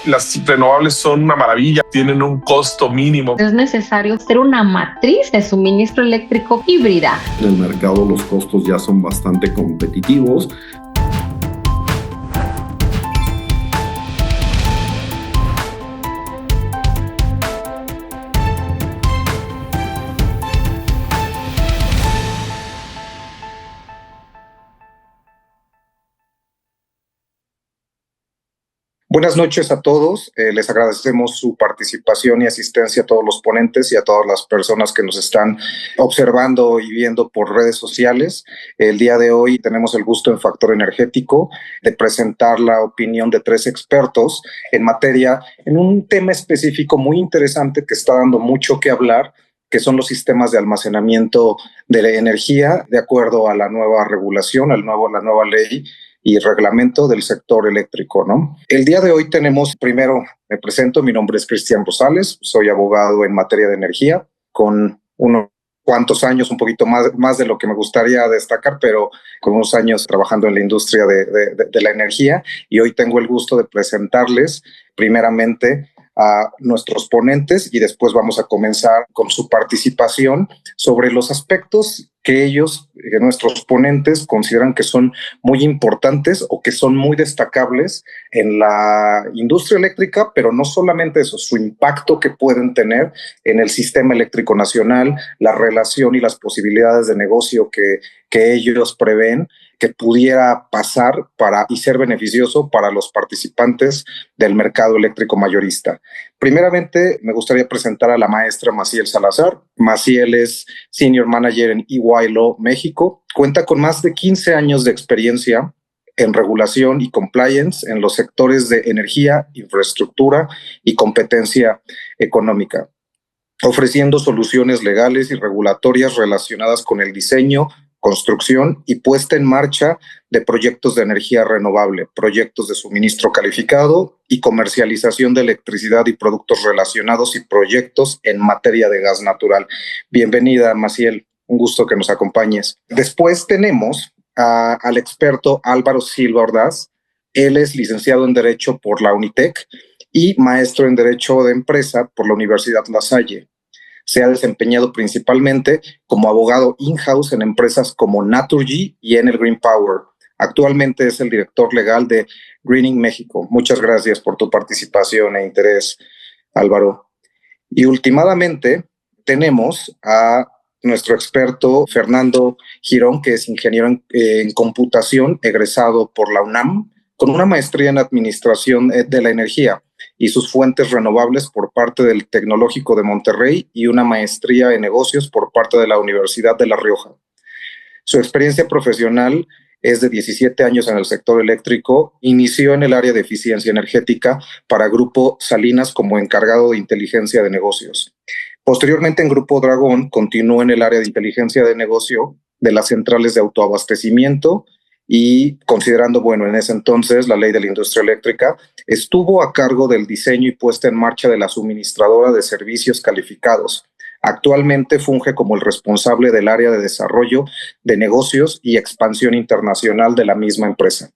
Las renovables son una maravilla, tienen un costo mínimo. Es necesario hacer una matriz de suministro eléctrico híbrida. En el mercado los costos ya son bastante competitivos. Buenas noches a todos. Les agradecemos su participación y asistencia a todos los ponentes y a todas las personas que nos están observando y viendo por redes sociales. El día de hoy tenemos el gusto en Factor Energético de presentar la opinión de 3 expertos en materia, en un tema específico muy interesante que está dando mucho que hablar, que son los sistemas de almacenamiento de la energía, de acuerdo a la nueva regulación, la nueva ley y reglamento del sector eléctrico, ¿no? El día de hoy tenemos, primero me presento, mi nombre es Cristian Rosales, soy abogado en materia de energía, con unos cuantos años, un poquito más de lo que me gustaría destacar, pero con unos años trabajando en la industria de la energía, y hoy tengo el gusto de presentarles primeramente a nuestros ponentes y después vamos a comenzar con su participación sobre los aspectos que nuestros ponentes consideran que son muy importantes o que son muy destacables en la industria eléctrica, pero no solamente eso, su impacto que pueden tener en el sistema eléctrico nacional, la relación y las posibilidades de negocio que ellos prevén que pudiera pasar y ser beneficioso para los participantes del mercado eléctrico mayorista. Primeramente, me gustaría presentar a la maestra Maciel Salazar. Maciel es Senior Manager en EY Law México. Cuenta con más de 15 años de experiencia en regulación y compliance en los sectores de energía, infraestructura y competencia económica, ofreciendo soluciones legales y regulatorias relacionadas con el diseño, construcción y puesta en marcha de proyectos de energía renovable, proyectos de suministro calificado y comercialización de electricidad y productos relacionados y proyectos en materia de gas natural. Bienvenida, Maciel, un gusto que nos acompañes. Después tenemos al experto Álvaro Silva Ordaz. Él es licenciado en Derecho por la Unitec y maestro en Derecho de Empresa por la Universidad La Salle. Se ha desempeñado principalmente como abogado in-house en empresas como Naturgy y Enel Green Power. Actualmente es el director legal de Greening México. Muchas gracias por tu participación e interés, Álvaro. Y últimamente tenemos a nuestro experto Fernando Girón, que es ingeniero en computación, egresado por la UNAM, con una maestría en administración de la energía y sus fuentes renovables por parte del Tecnológico de Monterrey y una maestría en negocios por parte de la Universidad de La Rioja. Su experiencia profesional es de 17 años en el sector eléctrico. Inició en el área de eficiencia energética para Grupo Salinas como encargado de inteligencia de negocios. Posteriormente en Grupo Dragón continuó en el área de inteligencia de negocio de las centrales de autoabastecimiento y considerando, en ese entonces la ley de la industria eléctrica, estuvo a cargo del diseño y puesta en marcha de la suministradora de servicios calificados. Actualmente funge como el responsable del área de desarrollo de negocios y expansión internacional de la misma empresa.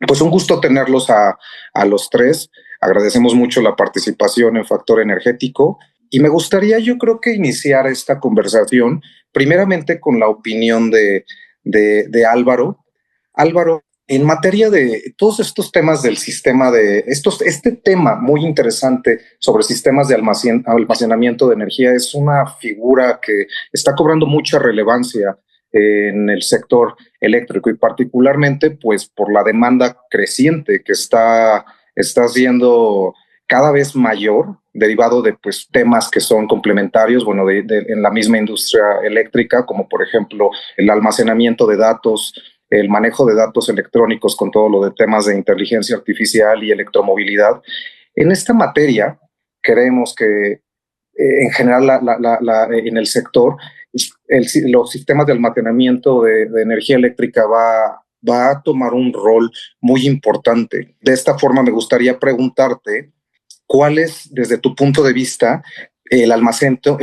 Pues un gusto tenerlos a los 3. Agradecemos mucho la participación en Factor Energético y me gustaría, yo creo que iniciar esta conversación primeramente con la opinión de Álvaro. Álvaro, en materia de todos estos temas del sistema este tema muy interesante sobre sistemas de almacenamiento de energía es una figura que está cobrando mucha relevancia en el sector eléctrico y particularmente pues por la demanda creciente que está siendo cada vez mayor, derivado de pues temas que son complementarios, en la misma industria eléctrica, como por ejemplo el almacenamiento de datos, el manejo de datos electrónicos con todo lo de temas de inteligencia artificial y electromovilidad. En esta materia, creemos que en general en el sector, los sistemas de almacenamiento de energía eléctrica va a tomar un rol muy importante. De esta forma, me gustaría preguntarte cuál es, desde tu punto de vista, el almacenamiento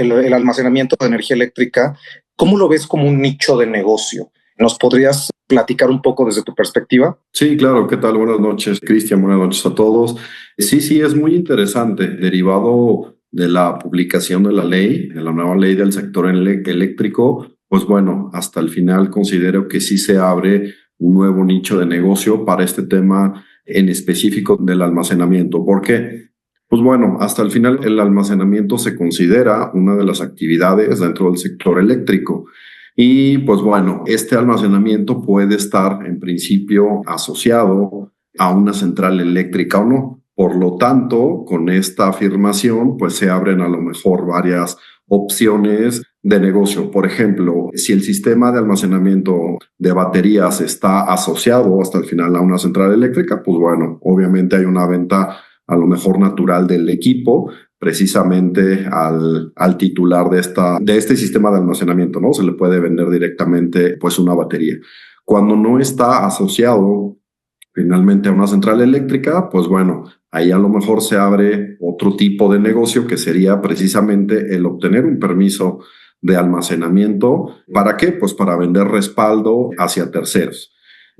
de energía eléctrica, ¿cómo lo ves como un nicho de negocio? ¿Nos podrías platicar un poco desde tu perspectiva? Sí, claro. ¿Qué tal? Buenas noches, Cristian. Buenas noches a todos. Sí, es muy interesante. Derivado de la publicación de la ley, de la nueva ley del sector eléctrico, pues bueno, hasta el final considero que sí se abre un nuevo nicho de negocio para este tema en específico del almacenamiento. ¿Por qué? Pues bueno, hasta el final el almacenamiento se considera una de las actividades dentro del sector eléctrico. Y pues bueno, este almacenamiento puede estar en principio asociado a una central eléctrica o no. Por lo tanto, con esta afirmación, pues se abren a lo mejor varias opciones de negocio. Por ejemplo, si el sistema de almacenamiento de baterías está asociado hasta el final a una central eléctrica, pues bueno, obviamente hay una venta a lo mejor natural del equipo, precisamente al titular de este sistema de almacenamiento, ¿no? Se le puede vender directamente pues una batería. Cuando no está asociado finalmente a una central eléctrica, pues bueno, ahí a lo mejor se abre otro tipo de negocio que sería precisamente el obtener un permiso de almacenamiento. ¿Para qué? Pues para vender respaldo hacia terceros.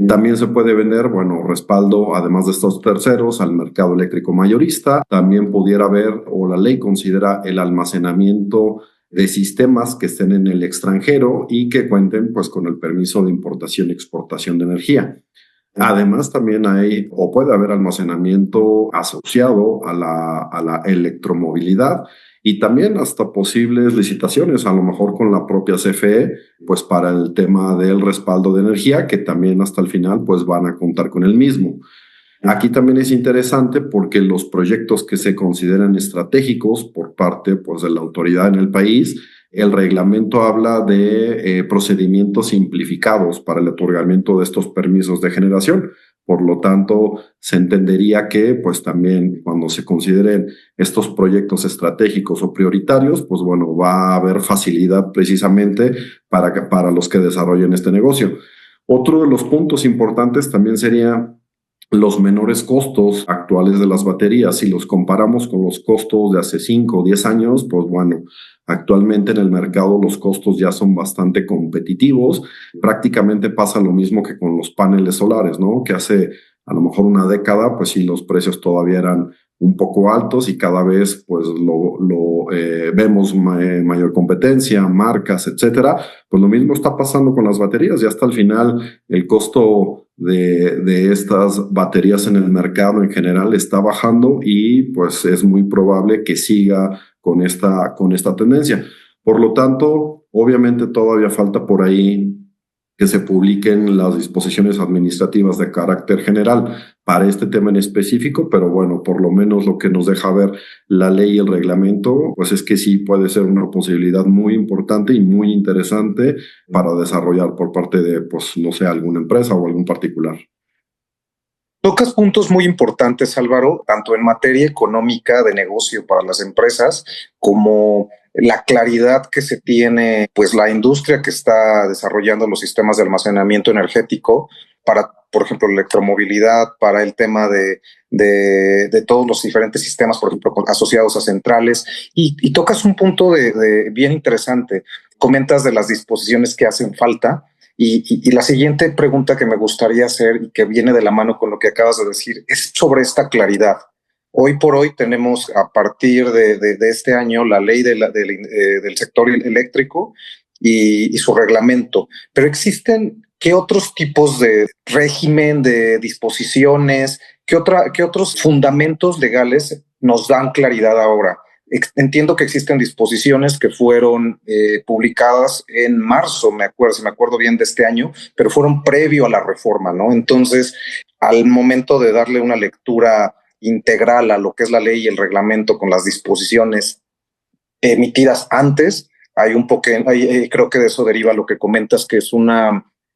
También se puede vender, bueno, respaldo, además de estos terceros, al mercado eléctrico mayorista. También pudiera haber, o la ley considera, el almacenamiento de sistemas que estén en el extranjero y que cuenten pues con el permiso de importación y exportación de energía. Además, también hay o puede haber almacenamiento asociado a la electromovilidad y también hasta posibles licitaciones, a lo mejor con la propia CFE, pues para el tema del respaldo de energía, que también hasta el final pues van a contar con el mismo. Aquí también es interesante porque los proyectos que se consideran estratégicos por parte pues, de la autoridad en el país, el reglamento habla de procedimientos simplificados para el otorgamiento de estos permisos de generación. Por lo tanto, se entendería que pues también cuando se consideren estos proyectos estratégicos o prioritarios, pues bueno, va a haber facilidad precisamente para los que desarrollen este negocio. Otro de los puntos importantes también sería los menores costos actuales de las baterías. Si los comparamos con los costos de hace 5 o 10 años, pues bueno, actualmente en el mercado los costos ya son bastante competitivos. Prácticamente pasa lo mismo que con los paneles solares, ¿no? Que hace a lo mejor una década, pues sí, los precios todavía eran un poco altos y cada vez pues vemos mayor competencia, marcas, etcétera. Pues lo mismo está pasando con las baterías. Ya hasta el final el costo de estas baterías en el mercado en general está bajando y pues es muy probable que siga con esta tendencia. Por lo tanto, obviamente todavía falta por ahí que se publiquen las disposiciones administrativas de carácter general para este tema en específico, pero bueno, por lo menos lo que nos deja ver la ley y el reglamento, pues es que sí puede ser una posibilidad muy importante y muy interesante para desarrollar por parte de, pues no sé, alguna empresa o algún particular. Tocas puntos muy importantes, Álvaro, tanto en materia económica de negocio para las empresas como la claridad que se tiene, pues la industria que está desarrollando los sistemas de almacenamiento energético para, por ejemplo, electromovilidad, para el tema de todos los diferentes sistemas, por ejemplo, asociados a centrales. Y tocas un punto bien interesante. Comentas de las disposiciones que hacen falta. Y la siguiente pregunta que me gustaría hacer y que viene de la mano con lo que acabas de decir es sobre esta claridad. Hoy por hoy tenemos a partir de este año la ley del sector eléctrico y su reglamento, pero existen ¿qué otros tipos de régimen, de disposiciones, qué otros fundamentos legales nos dan claridad ahora? Entiendo que existen disposiciones que fueron publicadas en marzo, si me acuerdo bien, de este año, pero fueron previo a la reforma, ¿no? Entonces, al momento de darle una lectura integral a lo que es la ley y el reglamento con las disposiciones emitidas antes, creo que de eso deriva lo que comentas, que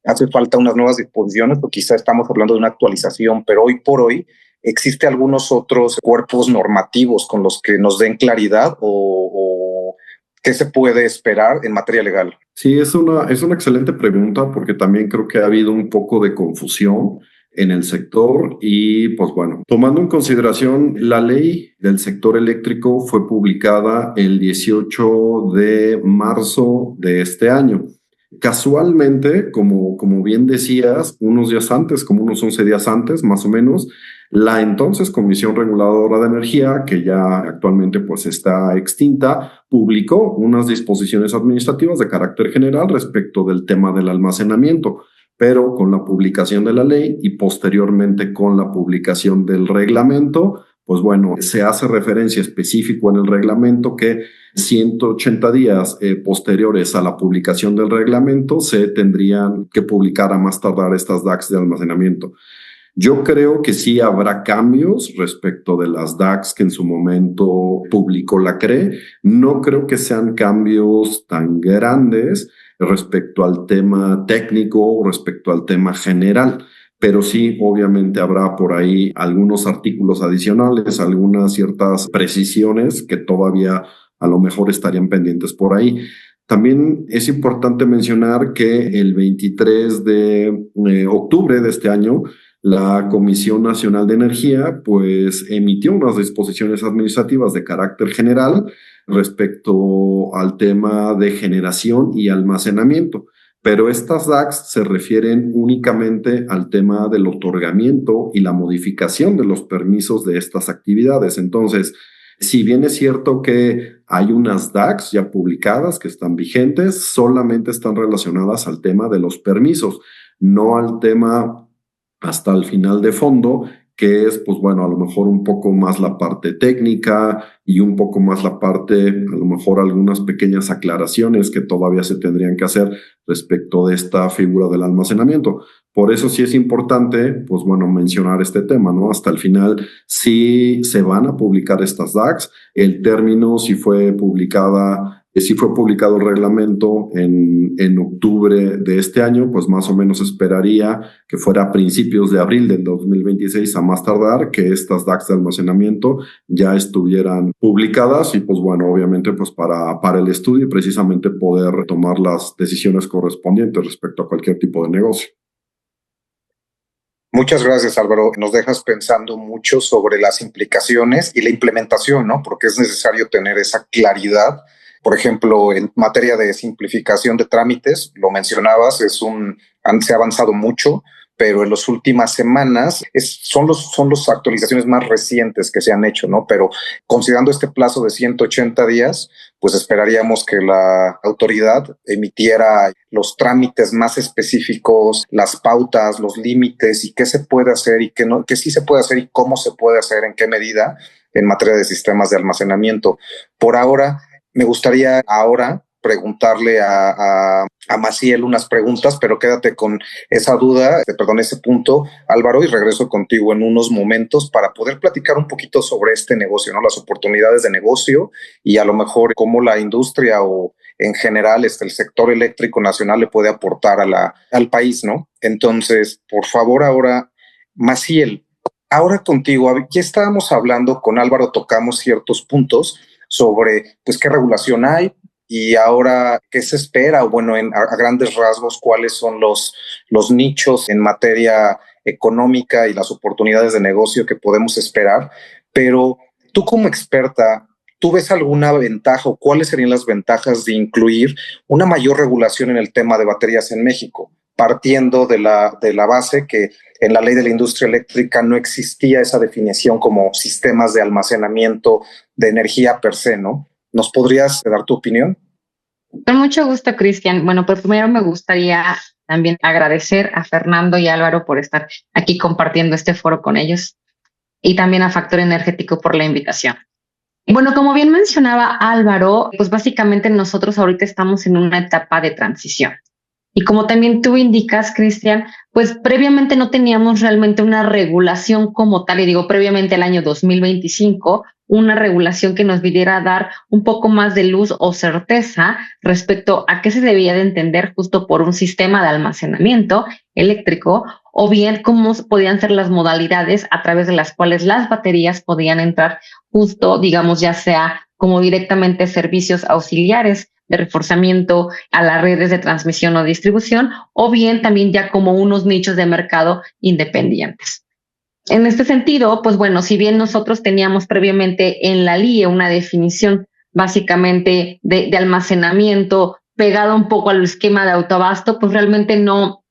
hace falta unas nuevas disposiciones, o quizá estamos hablando de una actualización, pero hoy por hoy ¿existe algunos otros cuerpos normativos con los que nos den claridad o qué se puede esperar en materia legal? Sí, es una excelente pregunta porque también creo que ha habido un poco de confusión en el sector y pues bueno, tomando en consideración la ley del sector eléctrico fue publicada el 18 de marzo de este año. Casualmente, como bien decías, unos días antes, como unos 11 días antes, más o menos, la entonces Comisión Reguladora de Energía, que ya actualmente pues está extinta, publicó unas disposiciones administrativas de carácter general respecto del tema del almacenamiento, pero con la publicación de la ley y posteriormente con la publicación del reglamento, pues bueno, se hace referencia específico en el reglamento que 180 días posteriores a la publicación del reglamento se tendrían que publicar a más tardar estas DACs de almacenamiento. Yo creo que sí habrá cambios respecto de las DACs que en su momento publicó la CRE. No creo que sean cambios tan grandes respecto al tema técnico o respecto al tema general, pero sí, obviamente habrá por ahí algunos artículos adicionales, algunas ciertas precisiones que todavía a lo mejor estarían pendientes por ahí. También es importante mencionar que el 23 de octubre de este año, la Comisión Nacional de Energía pues emitió unas disposiciones administrativas de carácter general respecto al tema de generación y almacenamiento. Pero estas DACs se refieren únicamente al tema del otorgamiento y la modificación de los permisos de estas actividades. Entonces, si bien es cierto que hay unas DACs ya publicadas que están vigentes, solamente están relacionadas al tema de los permisos, no al tema hasta el final de fondo, que es, pues bueno, a lo mejor un poco más la parte técnica y un poco más la parte, a lo mejor algunas pequeñas aclaraciones que todavía se tendrían que hacer respecto de esta figura del almacenamiento. Por eso sí es importante, pues bueno, mencionar este tema, ¿no? Hasta el final sí se van a publicar estas DACs. El término sí fue publicado el reglamento en octubre de este año, pues más o menos esperaría que fuera a principios de abril del 2026 a más tardar que estas DACs de almacenamiento ya estuvieran publicadas y pues bueno, obviamente pues para el estudio y precisamente poder tomar las decisiones correspondientes respecto a cualquier tipo de negocio. Muchas gracias, Álvaro. Nos dejas pensando mucho sobre las implicaciones y la implementación, ¿no? Porque es necesario tener esa claridad. Por ejemplo, en materia de simplificación de trámites, lo mencionabas, se ha avanzado mucho, pero en las últimas semanas son las actualizaciones más recientes que se han hecho, ¿no? Pero considerando este plazo de 180 días, pues esperaríamos que la autoridad emitiera los trámites más específicos, las pautas, los límites y qué se puede hacer y qué no, qué sí se puede hacer y cómo se puede hacer, en qué medida en materia de sistemas de almacenamiento. Por ahora, me gustaría preguntarle a Maciel unas preguntas, pero quédate con esa duda, ese punto, Álvaro, y regreso contigo en unos momentos para poder platicar un poquito sobre este negocio, ¿no? Las oportunidades de negocio y a lo mejor cómo la industria o en general el sector eléctrico nacional le puede aportar al país, ¿no? Entonces, por favor, ahora, Maciel, ahora contigo, ya estábamos hablando con Álvaro, tocamos ciertos puntos sobre pues qué regulación hay, y ahora, ¿qué se espera? O bueno, a grandes rasgos, ¿cuáles son los nichos en materia económica y las oportunidades de negocio que podemos esperar? Pero tú como experta, ¿tú ves alguna ventaja o cuáles serían las ventajas de incluir una mayor regulación en el tema de baterías en México? Partiendo de la base que en la ley de la industria eléctrica no existía esa definición como sistemas de almacenamiento de energía per se, ¿no? ¿Nos podrías dar tu opinión? Con mucho gusto, Cristian. Bueno, pues primero me gustaría también agradecer a Fernando y a Álvaro por estar aquí compartiendo este foro con ellos y también a Factor Energético por la invitación. Bueno, como bien mencionaba Álvaro, pues básicamente nosotros ahorita estamos en una etapa de transición. Y como también tú indicas, Cristian, pues previamente no teníamos realmente una regulación como tal, y digo previamente al año 2025, una regulación que nos viniera a dar un poco más de luz o certeza respecto a qué se debía de entender justo por un sistema de almacenamiento eléctrico, o bien cómo podían ser las modalidades a través de las cuales las baterías podían entrar justo, digamos, ya sea como directamente servicios auxiliares de reforzamiento a las redes de transmisión o distribución, o bien también ya como unos nichos de mercado independientes. En este sentido, pues bueno, si bien nosotros teníamos previamente en la LIE una definición básicamente de almacenamiento pegado un poco al esquema de autoabasto, pues realmente no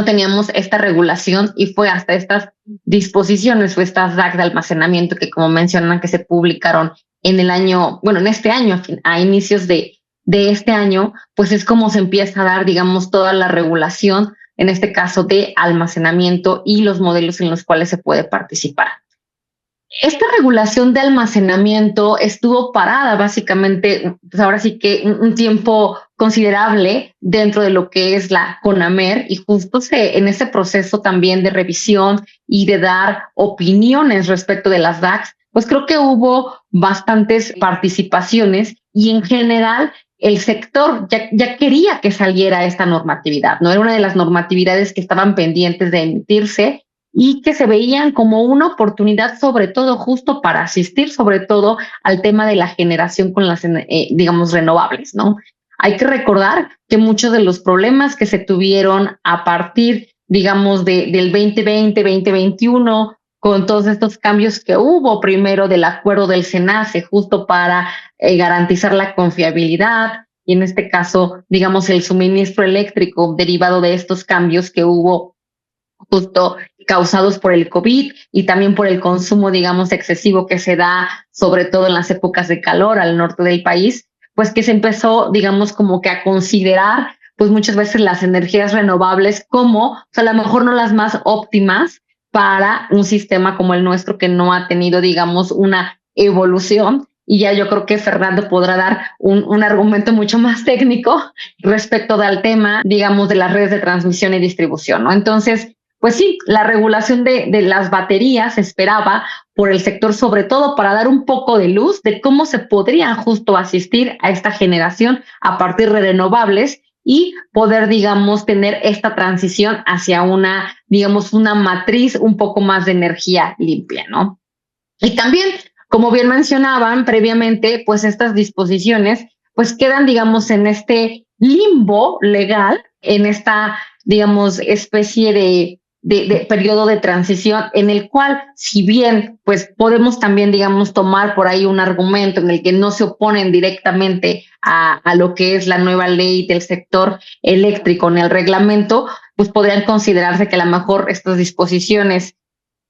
teníamos esta regulación y fue hasta estas disposiciones o estas DAC de almacenamiento que, como mencionan, que se publicaron en el año, bueno, en este año, a inicios de este año, pues es como se empieza a dar, digamos, toda la regulación, en este caso de almacenamiento y los modelos en los cuales se puede participar. Esta regulación de almacenamiento estuvo parada básicamente, pues ahora sí que un tiempo considerable dentro de lo que es la CONAMER, y justo en ese proceso también de revisión y de dar opiniones respecto de las DACs, pues creo que hubo bastantes participaciones y en general el sector ya quería que saliera esta normatividad, ¿no? Era una de las normatividades que estaban pendientes de emitirse y que se veían como una oportunidad, sobre todo justo para asistir, sobre todo al tema de la generación con las, digamos, renovables, ¿no? Hay que recordar que muchos de los problemas que se tuvieron a partir, digamos, del 2020, 2021, con todos estos cambios que hubo primero del acuerdo del SENACE, justo para garantizar la confiabilidad, y en este caso, digamos, el suministro eléctrico derivado de estos cambios que hubo justo causados por el COVID y también por el consumo, digamos, excesivo que se da, sobre todo en las épocas de calor al norte del país, pues que se empezó, digamos, como que a considerar, pues muchas veces las energías renovables como, o sea, a lo mejor no las más óptimas para un sistema como el nuestro que no ha tenido, digamos, una evolución. Y ya yo creo que Fernando podrá dar un argumento mucho más técnico respecto al tema, digamos, de las redes de transmisión y distribución, ¿no? Entonces, pues sí, la regulación de las baterías se esperaba por el sector, sobre todo para dar un poco de luz de cómo se podría justo asistir a esta generación a partir de renovables y poder, digamos, tener esta transición hacia una, digamos, una matriz un poco más de energía limpia, ¿no? Y también, como bien mencionaban previamente, pues estas disposiciones pues quedan, digamos, en este limbo legal, en esta, digamos, especie de periodo de transición en el cual, si bien pues podemos también, digamos, tomar por ahí un argumento en el que no se oponen directamente a lo que es la nueva ley del sector eléctrico en el reglamento, pues podrían considerarse que a lo mejor estas disposiciones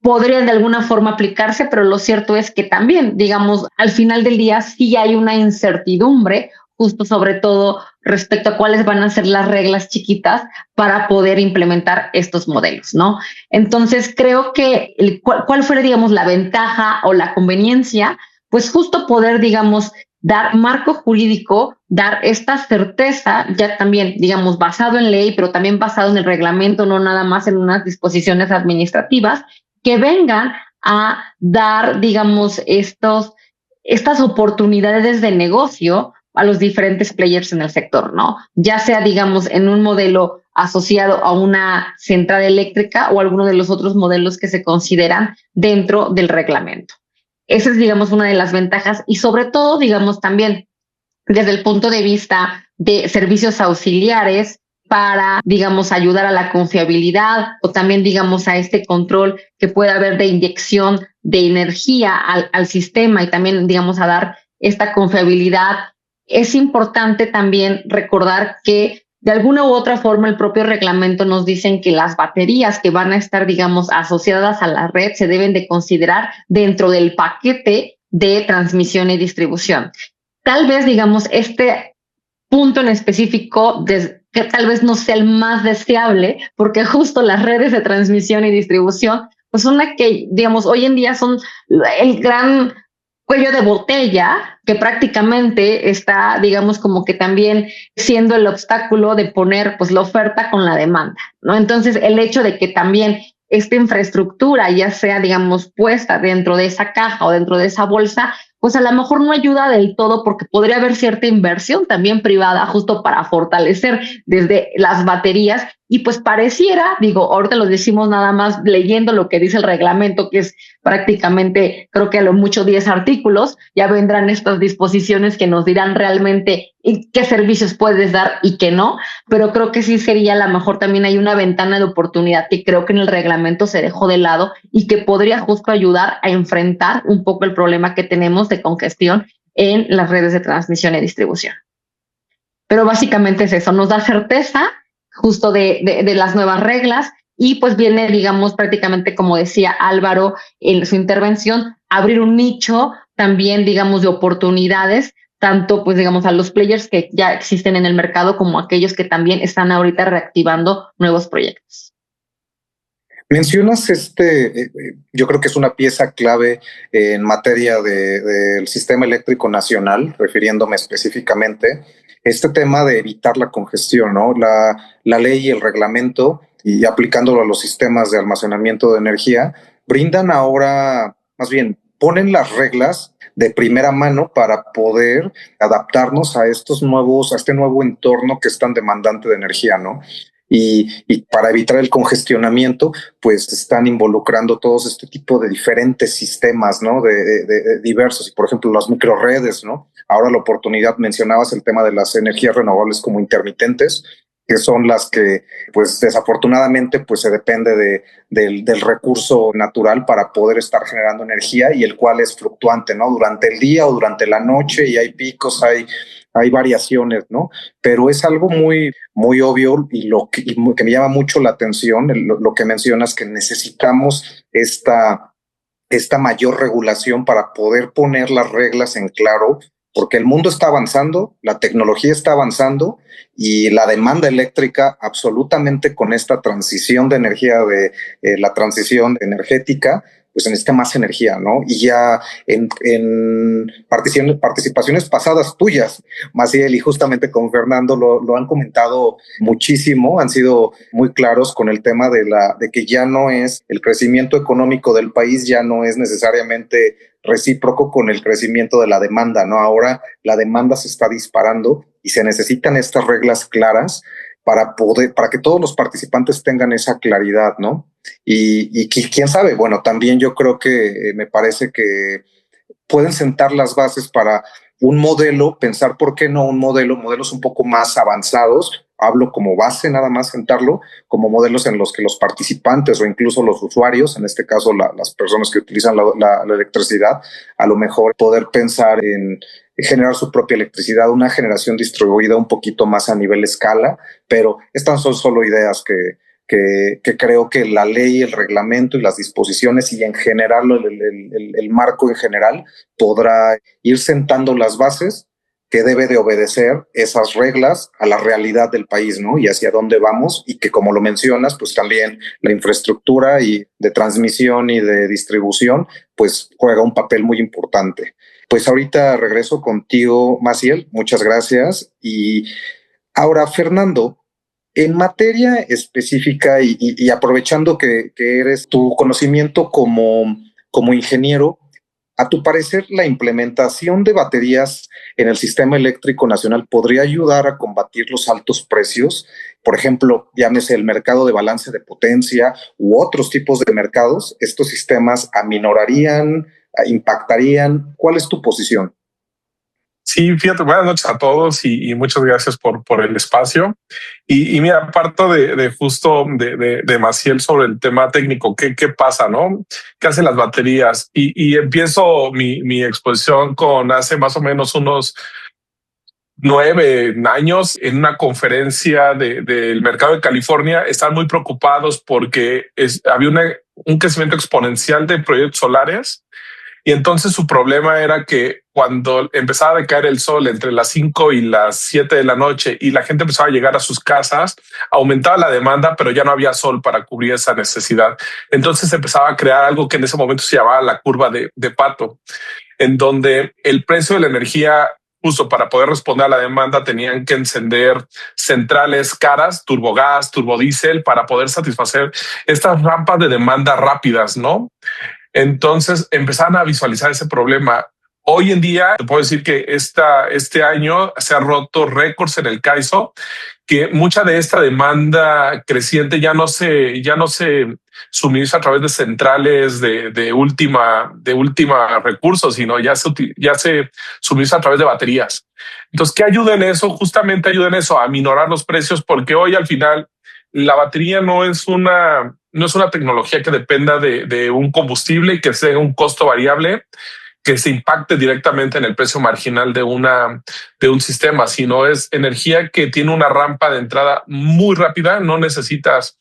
podrían de alguna forma aplicarse, pero lo cierto es que también, digamos, al final del día sí hay una incertidumbre, justo sobre todo respecto a cuáles van a ser las reglas chiquitas para poder implementar estos modelos, ¿no? Entonces, creo que cuál fue, digamos, la ventaja o la conveniencia, pues justo poder, digamos, dar marco jurídico, dar esta certeza, ya también, digamos, basado en ley, pero también basado en el reglamento, no nada más en unas disposiciones administrativas, que vengan a dar, digamos, estas oportunidades de negocio a los diferentes players en el sector, ¿no? Ya sea, digamos, en un modelo asociado a una central eléctrica o alguno de los otros modelos que se consideran dentro del reglamento. Esa es, digamos, una de las ventajas y sobre todo, digamos, también desde el punto de vista de servicios auxiliares para, digamos, ayudar a la confiabilidad o también, digamos, a este control que pueda haber de inyección de energía al sistema y también, digamos, a dar esta confiabilidad. Es importante también recordar que de alguna u otra forma el propio reglamento nos dicen que las baterías que van a estar, digamos, asociadas a la red se deben de considerar dentro del paquete de transmisión y distribución. Tal vez, digamos, este punto en específico que tal vez no sea el más deseable, porque justo las redes de transmisión y distribución pues son las que, digamos, hoy en día son el gran cuello de botella que prácticamente está, digamos, como que también siendo el obstáculo de poner pues la oferta con la demanda, ¿no? Entonces, el hecho de que también esta infraestructura ya sea, digamos, puesta dentro de esa caja o dentro de esa bolsa, pues a lo mejor no ayuda del todo porque podría haber cierta inversión también privada justo para fortalecer desde las baterías y pues pareciera, digo, ahorita lo decimos nada más leyendo lo que dice el reglamento, que es prácticamente, creo que a lo mucho 10 artículos, ya vendrán estas disposiciones que nos dirán realmente qué servicios puedes dar y qué no, pero creo que sí sería a lo mejor también hay una ventana de oportunidad que creo que en el reglamento se dejó de lado y que podría justo ayudar a enfrentar un poco el problema que tenemos de congestión en las redes de transmisión y distribución. Pero básicamente es eso, nos da certeza justo de las nuevas reglas y pues viene, digamos, prácticamente como decía Álvaro en su intervención, abrir un nicho también, digamos, de oportunidades, tanto pues digamos a los players que ya existen en el mercado como aquellos que también están ahorita reactivando nuevos proyectos. Mencionas yo creo que es una pieza clave en materia del sistema eléctrico nacional, refiriéndome específicamente, este tema de evitar la congestión, ¿no? La ley y el reglamento, y aplicándolo a los sistemas de almacenamiento de energía, brindan ahora, más bien, ponen las reglas de primera mano para poder adaptarnos a a este nuevo entorno que es tan demandante de energía, ¿no? Y para evitar el congestionamiento, pues están involucrando todos este tipo de diferentes sistemas, ¿no? De diversos, y por ejemplo las microredes, ¿no? Ahora la oportunidad, mencionabas el tema de las energías renovables como intermitentes, que son las que, pues desafortunadamente, pues se depende del recurso natural para poder estar generando energía, y el cual es fluctuante, ¿no? Durante el día o durante la noche, y hay picos, hay variaciones, ¿no? Pero es algo muy, muy obvio, y que me llama mucho la atención, lo que mencionas, que necesitamos esta mayor regulación para poder poner las reglas en claro, porque el mundo está avanzando, la tecnología está avanzando, y la demanda eléctrica, absolutamente, con esta transición de energía, la transición energética, pues necesita más energía, ¿no? Y ya en participaciones pasadas tuyas, Maciel, y justamente con Fernando, lo han comentado muchísimo, han sido muy claros con el tema de que ya no es el crecimiento económico del país, ya no es necesariamente recíproco con el crecimiento de la demanda, ¿no? Ahora la demanda se está disparando y se necesitan estas reglas claras para que todos los participantes tengan esa claridad, ¿no? Y quién sabe, bueno, también yo creo que me parece que pueden sentar las bases para un modelo, pensar por qué no modelos un poco más avanzados. Hablo como base, nada más sentarlo, como modelos en los que los participantes o incluso los usuarios, en este caso las personas que utilizan la electricidad, a lo mejor poder pensar en generar su propia electricidad, una generación distribuida un poquito más a nivel escala, pero estas son solo ideas que creo que la ley, el reglamento y las disposiciones, y en general el marco en general, podrá ir sentando las bases que debe de obedecer esas reglas a la realidad del país, ¿no? Y hacia dónde vamos, y que, como lo mencionas, pues también la infraestructura y de transmisión y de distribución, pues juega un papel muy importante. Pues ahorita regreso contigo, Maciel, muchas gracias. Y ahora, Fernando, en materia específica, y aprovechando que eres tu conocimiento como ingeniero, a tu parecer, ¿la implementación de baterías en el sistema eléctrico nacional podría ayudar a combatir los altos precios? Por ejemplo, llámese el mercado de balance de potencia u otros tipos de mercados. ¿Estos sistemas aminorarían, impactarían? ¿Cuál es tu posición? Sí, fíjate, buenas noches a todos y muchas gracias por el espacio. Y mira, parto de justo de Maciel sobre el tema técnico. ¿Qué pasa, no? ¿Qué hacen las baterías? Y empiezo mi exposición con hace más o menos unos 9 años en una conferencia del mercado de California. Están muy preocupados porque había un crecimiento exponencial de proyectos solares. Y entonces su problema era que cuando empezaba a decaer el sol entre las 5 y las 7 de la noche y la gente empezaba a llegar a sus casas, aumentaba la demanda, pero ya no había sol para cubrir esa necesidad. Entonces empezaba a crear algo que en ese momento se llamaba la curva de Pato, en donde el precio de la energía, justo para poder responder a la demanda, tenían que encender centrales caras, turbogás, turbodiesel, para poder satisfacer estas rampas de demanda rápidas, ¿no? Entonces empezaron a visualizar ese problema. Hoy en día te puedo decir que este año se han roto récords en el CAISO, que mucha de esta demanda creciente ya no se suministra a través de centrales de última recursos, sino ya se suministra a través de baterías. Entonces, ¿qué ayuda en eso? Justamente ayuda en eso, a minorar los precios, porque hoy al final la batería no es una tecnología que dependa de un combustible y que sea un costo variable. que se impacte directamente en el precio marginal de un sistema, sino es energía que tiene una rampa de entrada muy rápida. No necesitas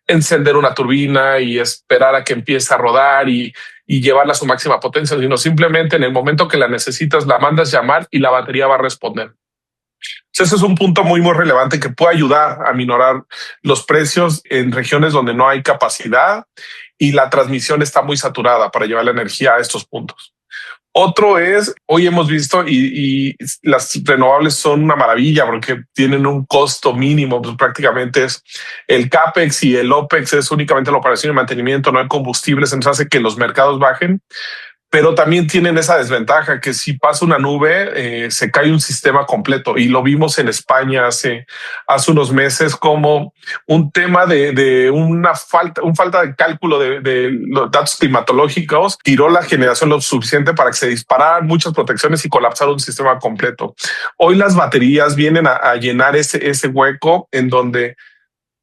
encender una turbina y esperar a que empiece a rodar y llevarla a su máxima potencia, sino simplemente en el momento que la necesitas, la mandas llamar y la batería va a responder. Entonces, ese es un punto muy, muy relevante que puede ayudar a minorar los precios en regiones donde no hay capacidad y la transmisión está muy saturada para llevar la energía a estos puntos. Otro es, hoy hemos visto y las renovables son una maravilla porque tienen un costo mínimo, pues prácticamente es el CAPEX y el OPEX es únicamente la operación y mantenimiento, no hay combustibles, entonces hace que los mercados bajen. Pero también tienen esa desventaja que si pasa una nube, se cae un sistema completo. Y lo vimos en España hace unos meses como un tema de una falta de cálculo de los datos climatológicos tiró la generación lo suficiente para que se dispararan muchas protecciones y colapsara un sistema completo. Hoy las baterías vienen a llenar ese hueco en donde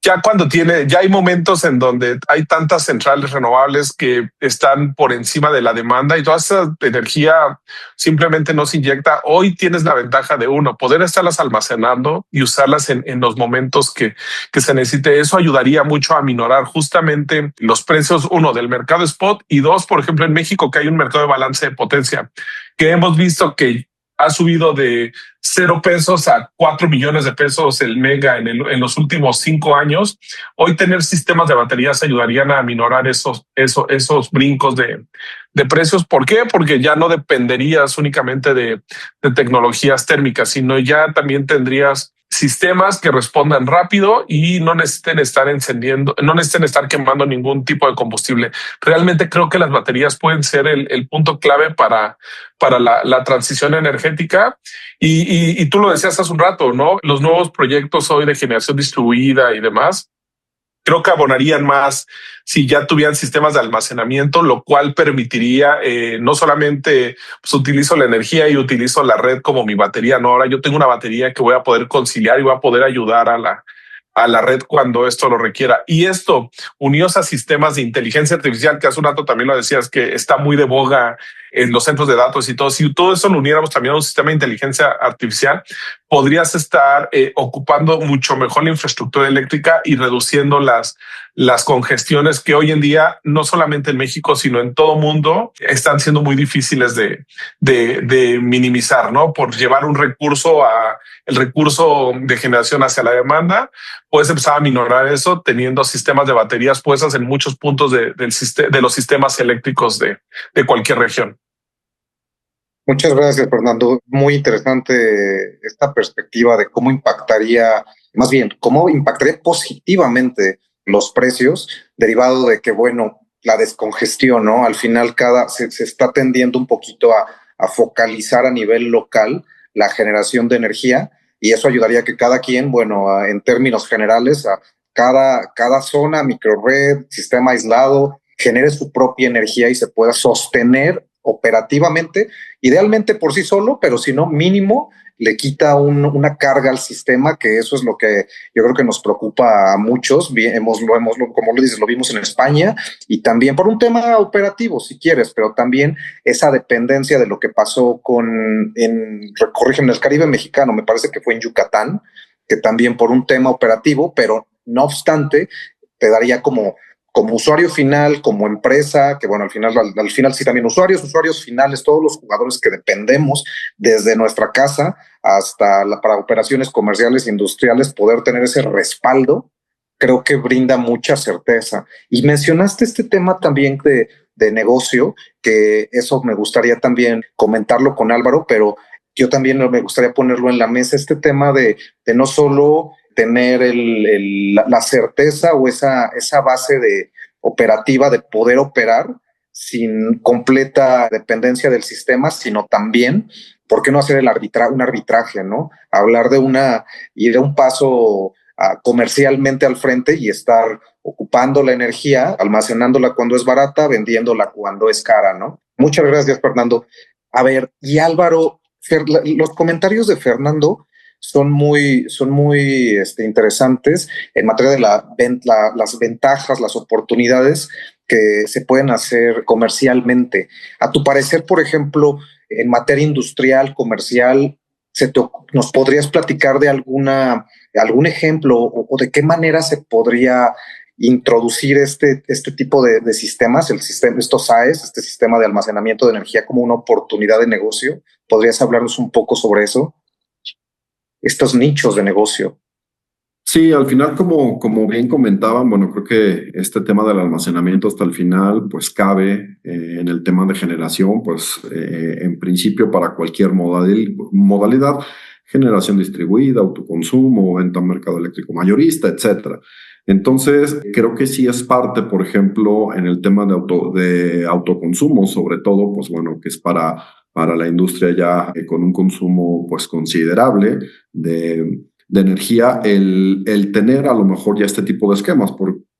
ya hay momentos en donde hay tantas centrales renovables que están por encima de la demanda y toda esa energía simplemente no se inyecta. Hoy tienes la ventaja de poder estarlas almacenando y usarlas en los momentos que se necesite. Eso ayudaría mucho a minorar justamente los precios, del mercado spot y dos, por ejemplo, en México, que hay un mercado de balance de potencia que hemos visto que ha subido de 0 pesos a 4 millones de pesos el mega en los últimos 5 años. Hoy tener sistemas de baterías ayudarían a minorar esos brincos de precios. ¿Por qué? Porque ya no dependerías únicamente de tecnologías térmicas, sino ya también tendrías sistemas que respondan rápido y no necesiten estar encendiendo, no necesiten estar quemando ningún tipo de combustible. Realmente creo que las baterías pueden ser el punto clave para la transición energética. Y tú lo decías hace un rato, ¿no? Los nuevos proyectos hoy de generación distribuida y demás, creo que abonarían más si ya tuvieran sistemas de almacenamiento, lo cual permitiría no solamente pues, utilizo la energía y utilizo la red como mi batería, no, ahora yo tengo una batería que voy a poder conciliar y voy a poder ayudar a la red cuando esto lo requiera. Y esto, unidos a sistemas de inteligencia artificial, que hace un rato también lo decías, que está muy de boga en los centros de datos y todo, si todo eso lo uniéramos también a un sistema de inteligencia artificial, podrías estar ocupando mucho mejor la infraestructura eléctrica y reduciendo las congestiones que hoy en día, no solamente en México, sino en todo mundo, están siendo muy difíciles de minimizar, ¿no? Por llevar un recurso el recurso de generación hacia la demanda, puedes empezar a minorar eso teniendo sistemas de baterías puestas en muchos puntos de los sistemas eléctricos de cualquier región. Muchas gracias, Fernando. Muy interesante esta perspectiva de cómo impactaría positivamente los precios, derivado de que, bueno, la descongestión, ¿no? Al final se está tendiendo un poquito a focalizar a nivel local la generación de energía y eso ayudaría a que cada quien, bueno, en términos generales, a cada zona, microred, sistema aislado, genere su propia energía y se pueda sostener operativamente, idealmente por sí solo, pero si no, mínimo le quita una carga al sistema, que eso es lo que yo creo que nos preocupa a muchos. Como lo dices, lo vimos en España y también por un tema operativo, si quieres, pero también esa dependencia de lo que pasó corrígeme, en el Caribe mexicano, me parece que fue en Yucatán, que también por un tema operativo, pero no obstante, te daría como usuario final, como empresa, que bueno, al final sí también usuarios finales, todos los jugadores que dependemos desde nuestra casa hasta para operaciones comerciales e industriales, poder tener ese respaldo, creo que brinda mucha certeza. Y mencionaste este tema también de negocio, que eso me gustaría también comentarlo con Álvaro, pero yo también me gustaría ponerlo en la mesa, este tema de no solo tener la certeza o esa base operativa de poder operar sin completa dependencia del sistema, sino también, ¿por qué no hacer un arbitraje, ¿no? Hablar ir a un paso comercialmente al frente y estar ocupando la energía, almacenándola cuando es barata, vendiéndola cuando es cara, ¿no? Muchas gracias, Fernando. A ver, y Álvaro, los comentarios de Fernando son muy interesantes en materia de las ventajas, las oportunidades que se pueden hacer comercialmente. A tu parecer, por ejemplo, en materia industrial, comercial, ¿nos podrías platicar de algún ejemplo o de qué manera se podría introducir este tipo de sistemas, estos AES, este sistema de almacenamiento de energía como una oportunidad de negocio? ¿Podrías hablarnos un poco sobre eso? Estos nichos de negocio. Sí, al final, como bien comentaban, bueno, creo que este tema del almacenamiento hasta el final, pues cabe en el tema de generación, pues en principio para cualquier modalidad, generación distribuida, autoconsumo, venta a mercado eléctrico mayorista, etcétera. Entonces, creo que sí es parte, por ejemplo, en el tema de autoconsumo, sobre todo, pues bueno, que es para la industria ya con un consumo pues considerable de energía, el tener a lo mejor ya este tipo de esquemas,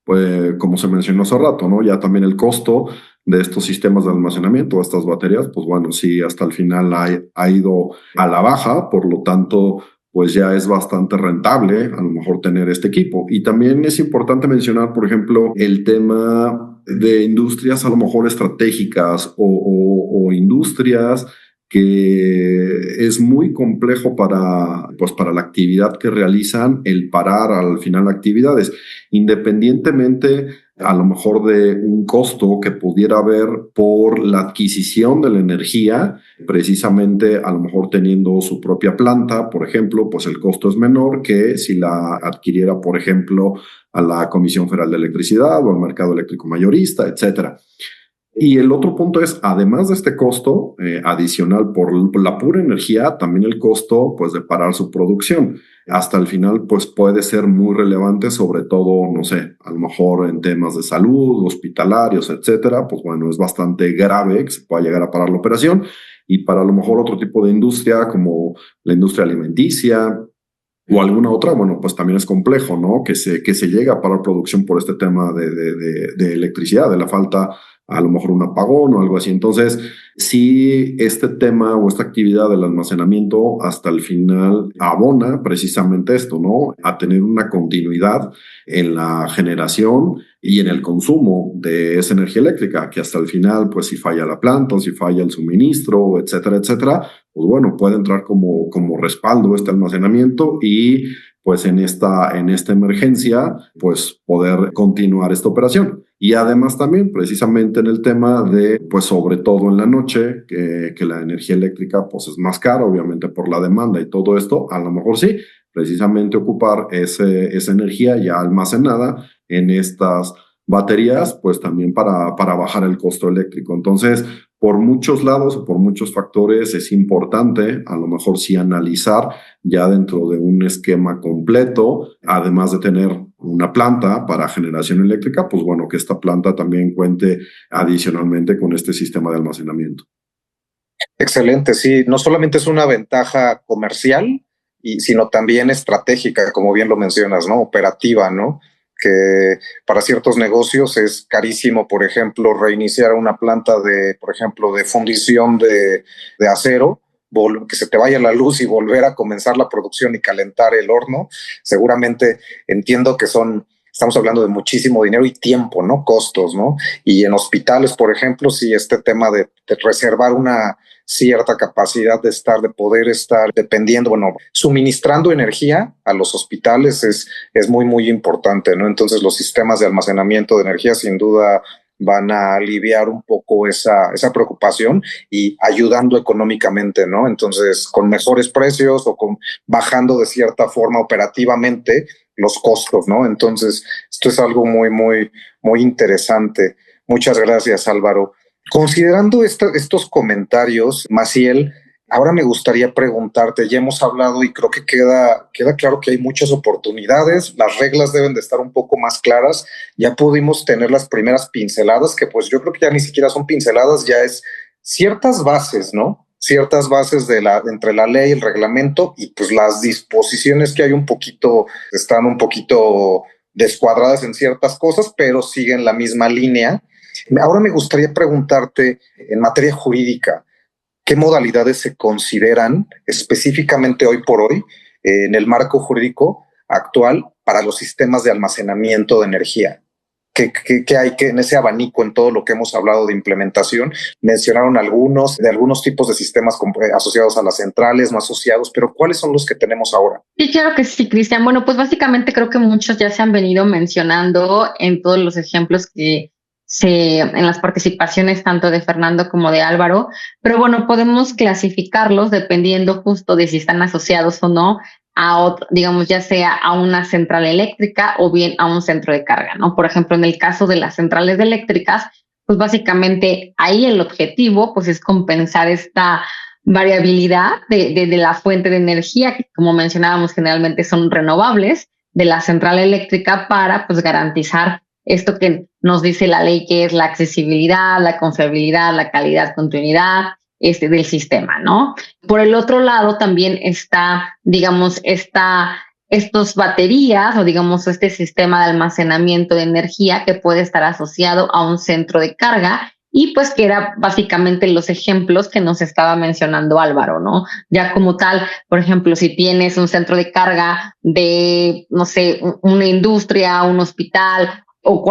pues, como se mencionó hace rato, ¿no? Ya también el costo de estos sistemas de almacenamiento, de estas baterías, pues bueno, sí, hasta el final ha ido a la baja, por lo tanto, pues ya es bastante rentable a lo mejor tener este equipo. Y también es importante mencionar, por ejemplo, el tema de industrias a lo mejor estratégicas o industrias que es muy complejo para la actividad que realizan el parar al final actividades, independientemente a lo mejor de un costo que pudiera haber por la adquisición de la energía, precisamente a lo mejor teniendo su propia planta, por ejemplo, pues el costo es menor que si la adquiriera, por ejemplo, a la Comisión Federal de Electricidad o al mercado eléctrico mayorista, etcétera. Y el otro punto es, además de este costo adicional por la pura energía, también el costo pues, de parar su producción. Hasta el final pues, puede ser muy relevante, sobre todo, no sé, a lo mejor en temas de salud, hospitalarios, etcétera. Pues bueno, es bastante grave que se pueda llegar a parar la operación. Y para a lo mejor otro tipo de industria, como la industria alimenticia, o alguna otra, bueno, pues también es complejo, ¿no? Que se llega a parar producción por este tema de electricidad, de la falta, a lo mejor un apagón o algo así. Entonces, sí, este tema o esta actividad del almacenamiento hasta el final abona precisamente esto, ¿no? A tener una continuidad en la generación y en el consumo de esa energía eléctrica, que hasta el final, pues si falla la planta, si falla el suministro, etcétera, etcétera, pues bueno, puede entrar como respaldo este almacenamiento y pues en esta emergencia, pues poder continuar esta operación. Y además también precisamente en el tema de, pues sobre todo en la noche, que la energía eléctrica pues es más cara, obviamente por la demanda y todo esto, a lo mejor sí, precisamente ocupar esa energía ya almacenada en estas baterías, pues también para bajar el costo eléctrico. Entonces, por muchos lados, por muchos factores, es importante a lo mejor sí analizar ya dentro de un esquema completo, además de tener una planta para generación eléctrica, pues bueno, que esta planta también cuente adicionalmente con este sistema de almacenamiento. Excelente, sí, no solamente es una ventaja comercial, sino también estratégica, como bien lo mencionas, ¿no? Operativa, ¿no? Que para ciertos negocios es carísimo, por ejemplo, reiniciar una planta por ejemplo, de fundición de acero, que se te vaya la luz y volver a comenzar la producción y calentar el horno. Seguramente entiendo que estamos hablando de muchísimo dinero y tiempo, ¿no? Costos, ¿no? Y en hospitales, por ejemplo, sí, este tema de reservar una cierta capacidad de poder estar dependiendo, bueno, suministrando energía a los hospitales es muy, muy importante, ¿no? Entonces los sistemas de almacenamiento de energía sin duda van a aliviar un poco esa preocupación y ayudando económicamente, ¿no? Entonces, con mejores precios o bajando de cierta forma operativamente los costos, ¿no? Entonces, esto es algo muy, muy, muy interesante. Muchas gracias, Álvaro. Considerando estos comentarios, Maciel, ahora me gustaría preguntarte, ya hemos hablado y creo que queda claro que hay muchas oportunidades, las reglas deben de estar un poco más claras, ya pudimos tener las primeras pinceladas, que pues yo creo que ya ni siquiera son pinceladas, ya es ciertas bases, ¿no? Ciertas bases entre la ley, el reglamento y pues las disposiciones que están un poquito descuadradas en ciertas cosas, pero siguen la misma línea. Ahora me gustaría preguntarte, en materia jurídica, ¿qué modalidades se consideran específicamente hoy por hoy en el marco jurídico actual para los sistemas de almacenamiento de energía. ¿Qué hay que en ese abanico, en todo lo que hemos hablado de implementación? Mencionaron algunos tipos de sistemas asociados a las centrales, no asociados, pero ¿cuáles son los que tenemos ahora? Sí, claro que sí, Cristian. Bueno, pues básicamente creo que muchos ya se han venido mencionando en todos los ejemplos en las participaciones tanto de Fernando como de Álvaro, pero bueno, podemos clasificarlos dependiendo justo de si están asociados o no a otro, digamos, ya sea a una central eléctrica o bien a un centro de carga, ¿no? Por ejemplo, en el caso de las centrales eléctricas, pues básicamente ahí el objetivo pues es compensar esta variabilidad de la fuente de energía, que como mencionábamos generalmente son renovables, de la central eléctrica para pues garantizar esto que nos dice la ley, que es la accesibilidad, la confiabilidad, la calidad, continuidad del sistema, ¿no? Por el otro lado también está, digamos, estos baterías o digamos este sistema de almacenamiento de energía que puede estar asociado a un centro de carga y pues que era básicamente los ejemplos que nos estaba mencionando Álvaro, ¿no? Ya como tal, por ejemplo, si tienes un centro de carga de, no sé, una industria, un hospital o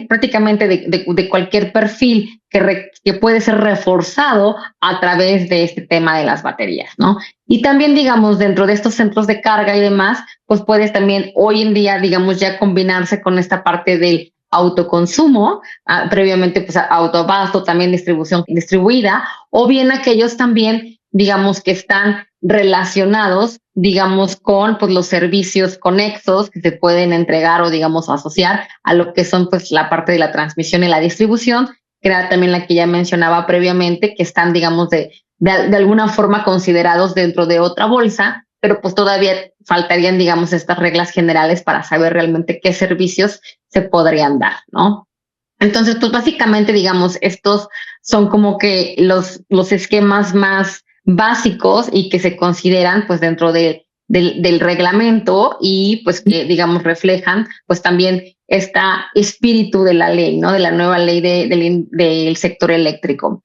prácticamente de cualquier perfil que puede ser reforzado a través de este tema de las baterías, ¿no? Y también, digamos, dentro de estos centros de carga y demás, pues puedes también hoy en día, digamos, ya combinarse con esta parte del autoconsumo, previamente pues autoabasto, también distribución distribuida, o bien aquellos también, digamos, que están relacionados, digamos, con pues los servicios conexos que se pueden entregar o, digamos, asociar a lo que son pues la parte de la transmisión y la distribución, que era también la que ya mencionaba previamente, que están, digamos, de alguna forma considerados dentro de otra bolsa, pero pues todavía faltarían, digamos, estas reglas generales para saber realmente qué servicios se podrían dar, ¿no? Entonces, pues básicamente, digamos, estos son como que los esquemas más básicos y que se consideran pues dentro del reglamento y pues que, digamos, reflejan pues también este espíritu de la ley, ¿no? De la nueva ley del sector eléctrico.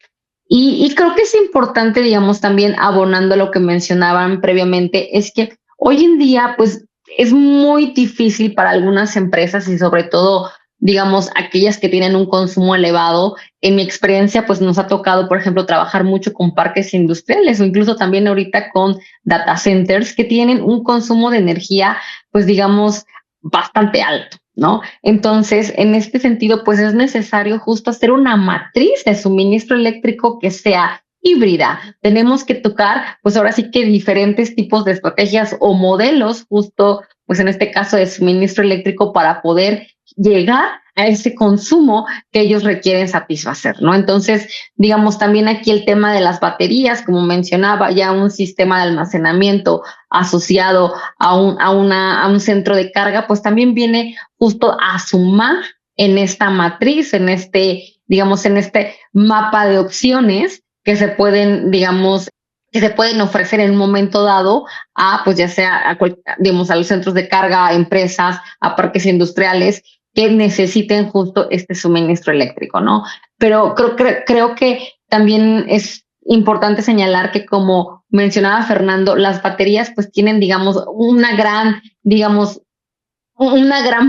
Y creo que es importante, digamos, también abonando lo que mencionaban previamente, es que hoy en día, pues, es muy difícil para algunas empresas y sobre todo, digamos, aquellas que tienen un consumo elevado. En mi experiencia, pues nos ha tocado, por ejemplo, trabajar mucho con parques industriales o incluso también ahorita con data centers que tienen un consumo de energía, pues, digamos, bastante alto, ¿no? Entonces, en este sentido, pues es necesario justo hacer una matriz de suministro eléctrico que sea híbrida. Tenemos que tocar, pues ahora sí que diferentes tipos de estrategias o modelos, justo, pues en este caso de suministro eléctrico para poder llegar a ese consumo que ellos requieren satisfacer, ¿no? Entonces, digamos, también aquí el tema de las baterías, como mencionaba, ya un sistema de almacenamiento asociado a un centro de carga, pues también viene justo a sumar en esta matriz, digamos, en este mapa de opciones que se pueden, digamos, que se pueden ofrecer en un momento dado pues ya sea digamos, a los centros de carga, a empresas, a parques industriales que necesiten justo este suministro eléctrico, ¿no? Pero creo que también es importante señalar que, como mencionaba Fernando, las baterías pues tienen, digamos, una gran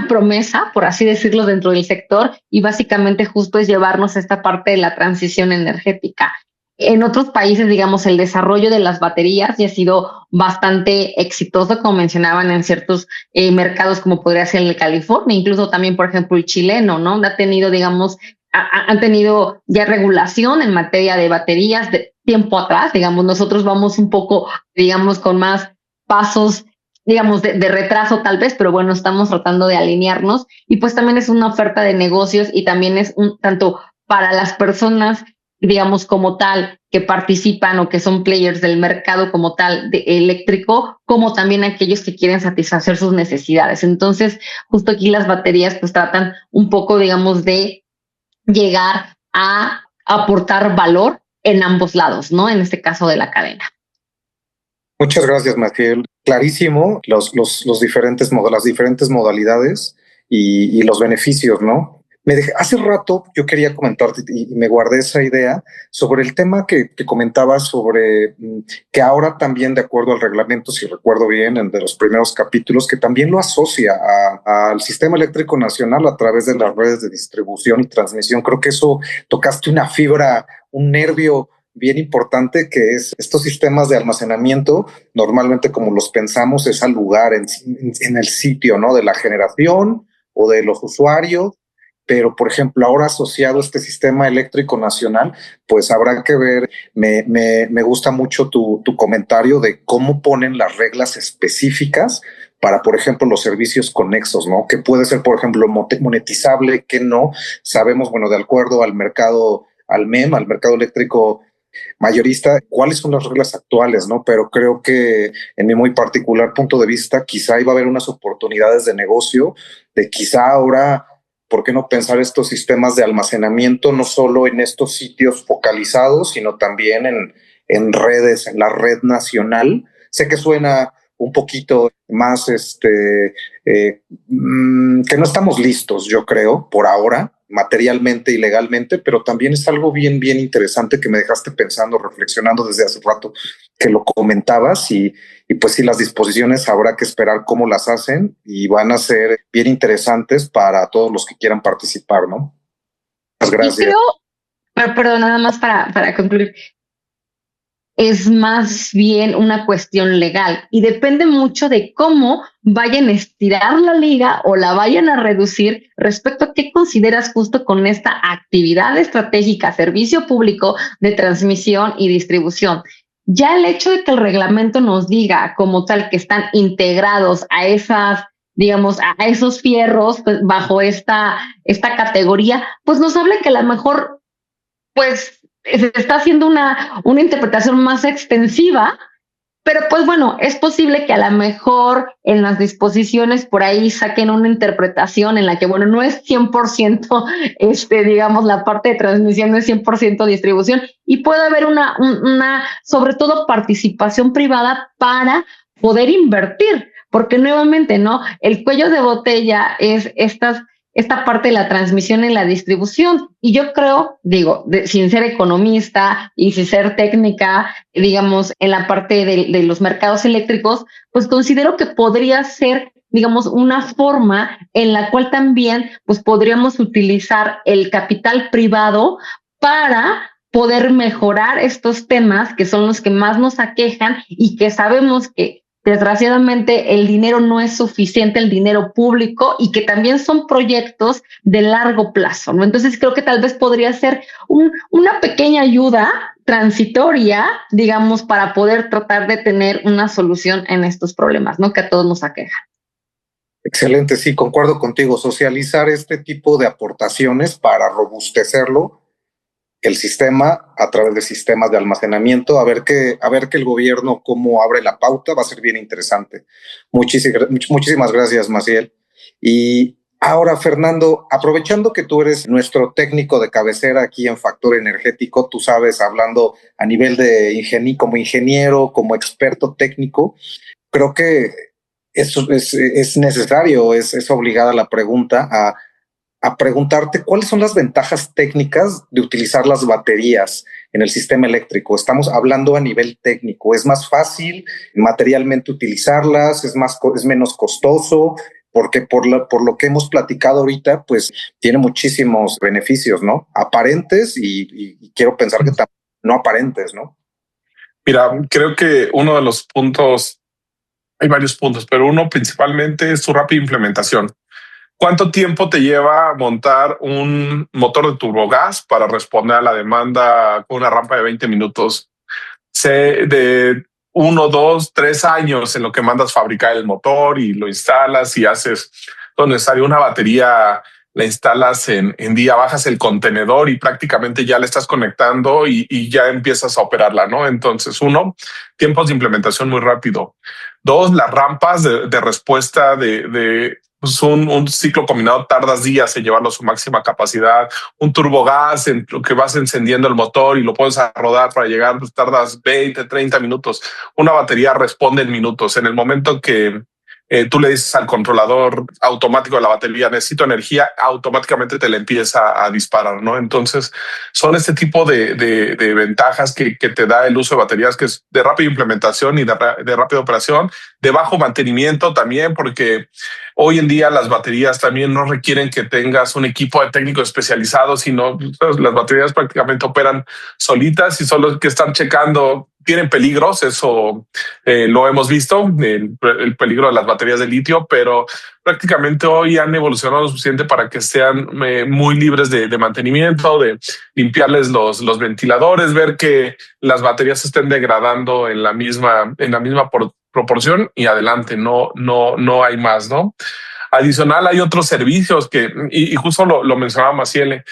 promesa, por así decirlo, dentro del sector, y básicamente justo es llevarnos a esta parte de la transición energética. En otros países, digamos, el desarrollo de las baterías ya ha sido bastante exitoso, como mencionaban, en ciertos mercados, como podría ser el California, incluso también, por ejemplo, el chileno, ¿no? Ha tenido, digamos, han tenido ya regulación en materia de baterías de tiempo atrás, digamos, nosotros vamos un poco, digamos, con más pasos, digamos, de retraso tal vez, pero bueno, estamos tratando de alinearnos y pues también es una oferta de negocios y también es tanto para las personas, digamos, como tal, que participan o que son players del mercado como tal de eléctrico, como también aquellos que quieren satisfacer sus necesidades. Entonces, justo aquí las baterías pues tratan un poco, digamos, de llegar a aportar valor en ambos lados, ¿no? En este caso de la cadena. Muchas gracias, Maciel. Clarísimo las diferentes modalidades y los beneficios, ¿no? Hace rato yo quería comentarte y me guardé esa idea sobre el tema que comentabas sobre que ahora también, de acuerdo al reglamento, si recuerdo bien, de los primeros capítulos, que también lo asocia al sistema eléctrico nacional a través de las redes de distribución y transmisión. Creo que eso tocaste una fibra, un nervio bien importante, que es estos sistemas de almacenamiento. Normalmente, como los pensamos, es al lugar, en el sitio, ¿no? De la generación o de los usuarios. Pero, por ejemplo, ahora asociado a este sistema eléctrico nacional, pues habrá que ver. Me gusta mucho tu comentario de cómo ponen las reglas específicas para, por ejemplo, los servicios conexos, ¿no? Que puede ser, por ejemplo, monetizable, que no. Sabemos, bueno, de acuerdo al mercado, al MEM, al mercado eléctrico mayorista, cuáles son las reglas actuales, ¿no? Pero creo que en mi muy particular punto de vista, quizá iba a haber unas oportunidades de negocio, de quizá ahora, ¿por qué no pensar estos sistemas de almacenamiento no solo en estos sitios focalizados, sino también en redes, en la red nacional? Sé que suena un poquito más, que no estamos listos, yo creo, por ahora, materialmente y legalmente, pero también es algo bien, bien interesante que me dejaste pensando, reflexionando desde hace rato que lo comentabas, y pues sí, las disposiciones habrá que esperar cómo las hacen y van a ser bien interesantes para todos los que quieran participar, ¿no? Muchas gracias. Y creo, pero nada más para concluir, es más bien una cuestión legal y depende mucho de cómo vayan a estirar la liga o la vayan a reducir respecto a qué consideras justo con esta actividad estratégica, servicio público de transmisión y distribución. Ya el hecho de que el reglamento nos diga como tal que están integrados a esas, digamos, a esos fierros, pues, bajo esta categoría, pues nos habla que a lo mejor, pues, se está haciendo una interpretación más extensiva, pero pues bueno, es posible que a lo mejor en las disposiciones por ahí saquen una interpretación en la que, bueno, no es 100%, digamos, la parte de transmisión no es 100% distribución, y puede haber una, sobre todo, participación privada para poder invertir, porque nuevamente, ¿no? El cuello de botella es esta parte de la transmisión y la distribución. Y yo creo, digo, sin ser economista y sin ser técnica, digamos, en la parte de los mercados eléctricos, pues considero que podría ser, digamos, una forma en la cual también pues podríamos utilizar el capital privado para poder mejorar estos temas que son los que más nos aquejan y que sabemos que desgraciadamente el dinero no es suficiente, el dinero público, y que también son proyectos de largo plazo, ¿no? Entonces creo que tal vez podría ser una pequeña ayuda transitoria, digamos, para poder tratar de tener una solución en estos problemas, ¿no? Que a todos nos aquejan. Excelente, sí, concuerdo contigo. Socializar este tipo de aportaciones para robustecerlo, el sistema, a través de sistemas de almacenamiento, a ver que el gobierno cómo abre la pauta, va a ser bien interesante. Muchísimas gracias, Maciel. Y ahora, Fernando, aprovechando que tú eres nuestro técnico de cabecera aquí en Factor Energético, tú sabes, hablando a nivel de como ingeniero, como experto técnico, creo que eso es necesario, es obligada la pregunta a preguntarte cuáles son las ventajas técnicas de utilizar las baterías en el sistema eléctrico. Estamos hablando a nivel técnico. ¿Es más fácil materialmente utilizarlas? ¿Es menos costoso? Porque por lo que hemos platicado ahorita, pues tiene muchísimos beneficios, ¿no? Aparentes y quiero pensar que también no aparentes, ¿no? Mira, creo que uno de los puntos, hay varios puntos, pero uno principalmente es su rápida implementación. ¿Cuánto tiempo te lleva montar un motor de turbogás para responder a la demanda con una rampa de 20 minutos? Sé de 1, 2, 3 años en lo que mandas fabricar el motor y lo instalas y haces lo necesario. Una batería la instalas en día, bajas el contenedor y prácticamente ya le estás conectando y ya empiezas a operarla, ¿no? Entonces, uno, tiempos de implementación muy rápido. Dos, las rampas de respuesta pues un ciclo combinado tardas días en llevarlo a su máxima capacidad. Un turbogás en lo que vas encendiendo el motor y lo puedes rodar para llegar, pues tardas 20, 30 minutos. Una batería responde en minutos. En el momento tú le dices al controlador automático de la batería, necesito energía, automáticamente te le empieza a disparar, ¿no? Entonces, son este tipo de ventajas que te da el uso de baterías, que es de rápida implementación y de rápida operación, de bajo mantenimiento también, porque hoy en día las baterías también no requieren que tengas un equipo de técnicos especializados, sino pues, las baterías prácticamente operan solitas y solo que están checando, tienen peligros, eso lo hemos visto, el peligro de las baterías de litio, pero prácticamente hoy han evolucionado lo suficiente para que sean muy libres de mantenimiento, de limpiarles los ventiladores, ver que las baterías se estén degradando en la misma proporción y adelante, no hay más, ¿no? Adicional, hay otros servicios y justo lo mencionaba Maciel,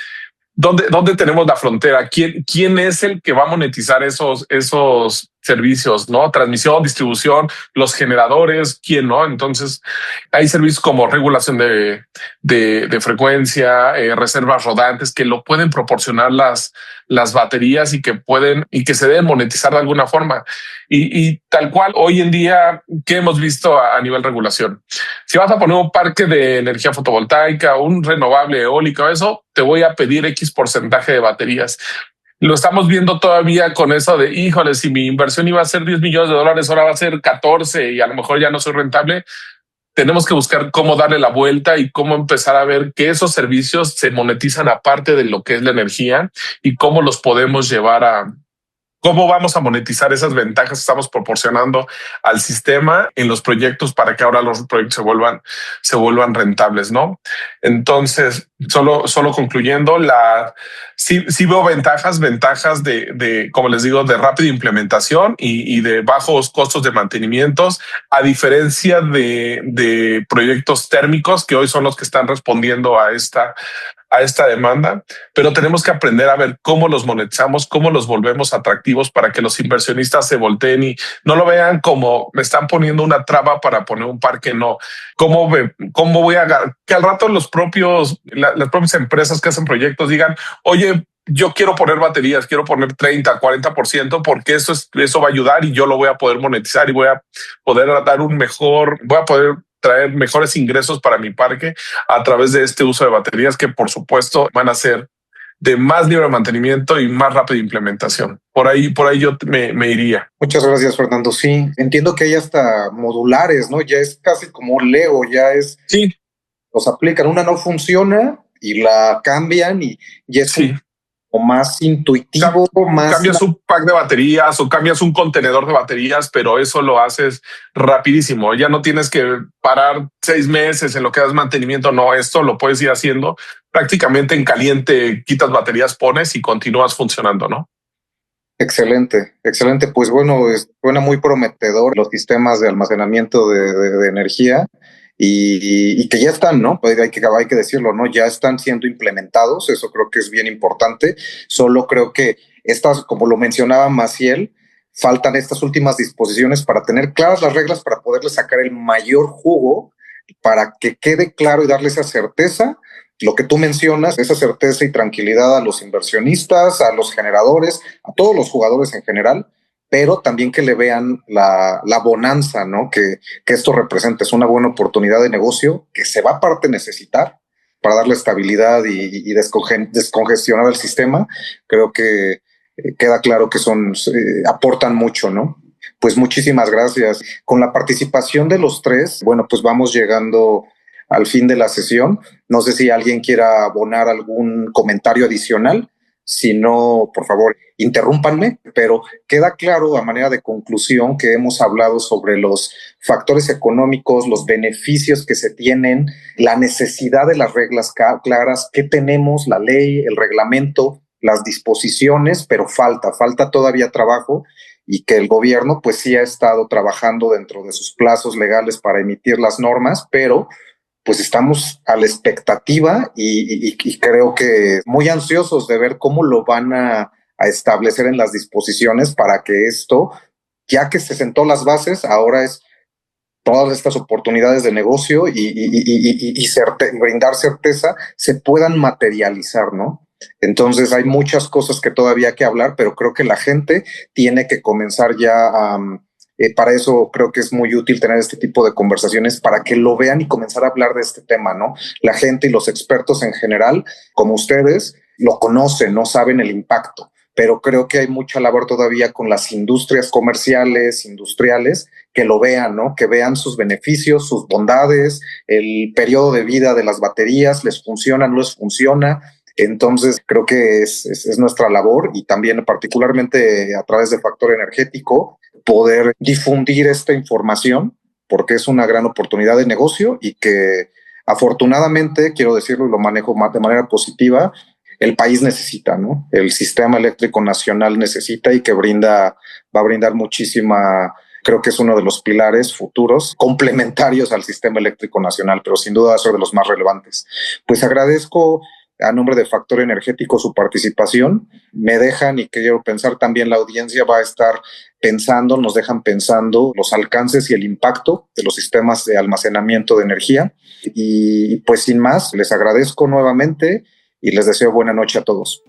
¿dónde tenemos la frontera? ¿Quién es el que va a monetizar esos servicios, ¿no? Transmisión, distribución, los generadores, ¿quién no? Entonces, hay servicios como regulación de frecuencia, reservas rodantes que lo pueden proporcionar las baterías y que se deben monetizar de alguna forma. Y tal cual, hoy en día, ¿qué hemos visto a nivel regulación? Si vas a poner un parque de energía fotovoltaica, un renovable eólico, eso, te voy a pedir X porcentaje de baterías. Lo estamos viendo todavía con eso de, híjole, si mi inversión iba a ser 10 millones de dólares, ahora va a ser 14 y a lo mejor ya no soy rentable. Tenemos que buscar cómo darle la vuelta y cómo empezar a ver que esos servicios se monetizan aparte de lo que es la energía y cómo los podemos llevar a... ¿Cómo vamos a monetizar esas ventajas que estamos proporcionando al sistema en los proyectos para que ahora los proyectos se vuelvan rentables, ¿no? Entonces, solo concluyendo, sí veo ventajas de, como les digo, de rápida implementación y de bajos costos de mantenimientos, a diferencia de proyectos térmicos que hoy son los que están respondiendo a esta demanda, pero tenemos que aprender a ver cómo los monetizamos, cómo los volvemos atractivos para que los inversionistas se volteen y no lo vean como me están poniendo una traba para poner un parque, no. ¿Cómo voy a que al rato las propias empresas que hacen proyectos digan, oye, yo quiero poner baterías, quiero poner 30, 40% porque eso va a ayudar y yo lo voy a poder monetizar y voy a poder dar voy a poder traer mejores ingresos para mi parque a través de este uso de baterías que por supuesto van a ser de más libre mantenimiento y más rápida implementación. Por ahí yo me iría. Muchas gracias, Fernando. Sí, entiendo que hay hasta modulares, ¿no? Ya es casi como un Lego, Sí. Los aplican, una no funciona y la cambian y es sí. O más intuitivo, cambias un pack de baterías o cambias un contenedor de baterías, pero eso lo haces rapidísimo. Ya no tienes que parar 6 meses en lo que das mantenimiento. No, esto lo puedes ir haciendo prácticamente en caliente. Quitas baterías, pones y continúas funcionando, ¿no? Excelente. Pues bueno, suena muy prometedor los sistemas de almacenamiento de energía. Y que ya están, ¿no? Pues hay que decirlo, ¿no? Ya están siendo implementados, eso creo que es bien importante. Solo creo que como lo mencionaba Maciel, faltan estas últimas disposiciones para tener claras las reglas para poderle sacar el mayor jugo, para que quede claro y darle esa certeza, lo que tú mencionas, esa certeza y tranquilidad a los inversionistas, a los generadores, a todos los jugadores en general, pero también que le vean la bonanza, ¿no? Que esto representa. Es una buena oportunidad de negocio que se va a parte necesitar para darle estabilidad y descongestionar el sistema. Creo que queda claro que aportan mucho, ¿no? Pues muchísimas gracias. Con la participación de los tres, bueno, pues vamos llegando al fin de la sesión. No sé si alguien quiera abonar algún comentario adicional. Si no, por favor, interrúmpanme, pero queda claro a manera de conclusión que hemos hablado sobre los factores económicos, los beneficios que se tienen, la necesidad de las reglas claras, que tenemos, la ley, el reglamento, las disposiciones, pero falta todavía trabajo y que el gobierno pues sí ha estado trabajando dentro de sus plazos legales para emitir las normas, pero pues estamos a la expectativa y creo que muy ansiosos de ver cómo lo van a establecer en las disposiciones para que esto, ya que se sentó las bases, ahora es todas estas oportunidades de negocio y brindar certeza se puedan materializar, ¿no? Entonces hay muchas cosas que todavía hay que hablar, pero creo que la gente tiene que comenzar ya a Para eso creo que es muy útil tener este tipo de conversaciones para que lo vean y comenzar a hablar de este tema, ¿no? La gente y los expertos en general, como ustedes, lo conocen, no saben el impacto, pero creo que hay mucha labor todavía con las industrias comerciales, industriales, que lo vean, ¿no? Que vean sus beneficios, sus bondades, el periodo de vida de las baterías, les funciona, no les funciona. Entonces creo que es nuestra labor, y también particularmente a través de Factor Energético poder difundir esta información, porque es una gran oportunidad de negocio y que afortunadamente, quiero decirlo y lo manejo de manera positiva, el país necesita, ¿no? El sistema eléctrico nacional necesita, y que va a brindar muchísima. Creo que es uno de los pilares futuros complementarios al sistema eléctrico nacional, pero sin duda es uno de los más relevantes. Pues agradezco a nombre de Factor Energético su participación. Me dejan, y quiero pensar también la audiencia va a estar pensando, nos dejan pensando los alcances y el impacto de los sistemas de almacenamiento de energía. Y pues sin más, les agradezco nuevamente y les deseo buena noche a todos.